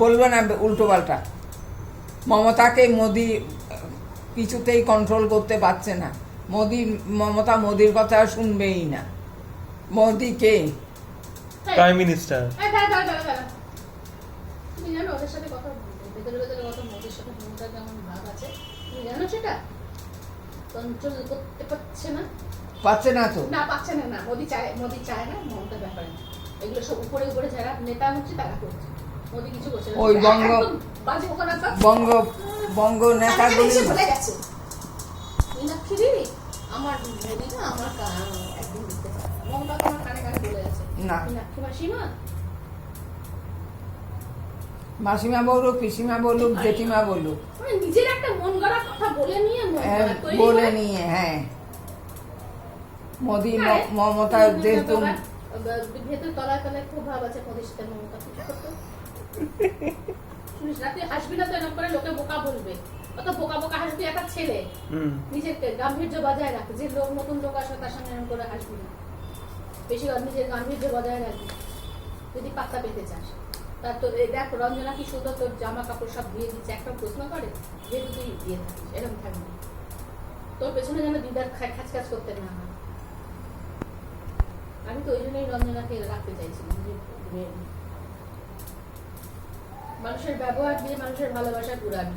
বলবো না উল্টো পাল্টা। মমতাকে মোদি কিছুতেই কন্ট্রোল করতে পারছে না। মমতা মোদির কথা শুনবেই না। মোদি কে? Prime minister. তুমি জানো ওদের সাথে কথা ভেতরে ভেতরে কত মোদির সাথে মমতার কেমন ভাব আছে, তুমি জানো সেটা? কন্ট্রোল করতে পারছে না। পাচ্ছে না তো, না পাচ্ছে না, না মোদি চায় না মমতার ব্যাপারে। এগুলো সব উপরে উপরে যারা নেতা হচ্ছে তারা করছে, মোদি কিছু করছে না। ওই বঙ্গ নেতাগুলি বলে গেছে মীনাক্ষী দিদি আমার মোদি না আমার একদিন দিতে পারে, মমতা তোমার কানে কানে বলে গেছে না। মীনাক্ষী মাসিমা বলুক, পিসিমা বলুক, জেঠিমা বলুক, নিজের একটা মন গড়া কথা বলে নিয়ে বলে নিয়ে, হ্যাঁ মোদি মমতা যেহেতু ভেতর তলায় তলায় খুব ভাব আছে মোদির সাথে মমতা কিছু করতো। শুনিস না তুই হাসবি না তো, এরকম করে লোকে বোকা বলবে। অত বোকা বোকা হাসবি একটা ছেলে, নিজের গাম্ভীর্য বজায় রাখে। যে লোক নতুন লোক আসবে তার সঙ্গে এরকম করে হাসবি না, বেশি নিজের গাম্ভীর্য বজায় রাখবি যদি পাত্তা পেতে চাস। তার তো দেখ রঞ্জনা কি সুন্দর তোর জামা কাপড় সব দিয়ে দিচ্ছে, একটা প্রশ্ন করে যেহেতু তুই দিয়ে থাকিস এরকম থাকবি, তোর পেছনে যেন দিদার খাচ খাচ করতে না হয়। আমি তো ওই জন্যই রঞ্জনাকে রাখতে চাইছিলাম যে মানুষের ব্যবহার দিয়ে মানুষের ভালোবাসা ঘুরাবি।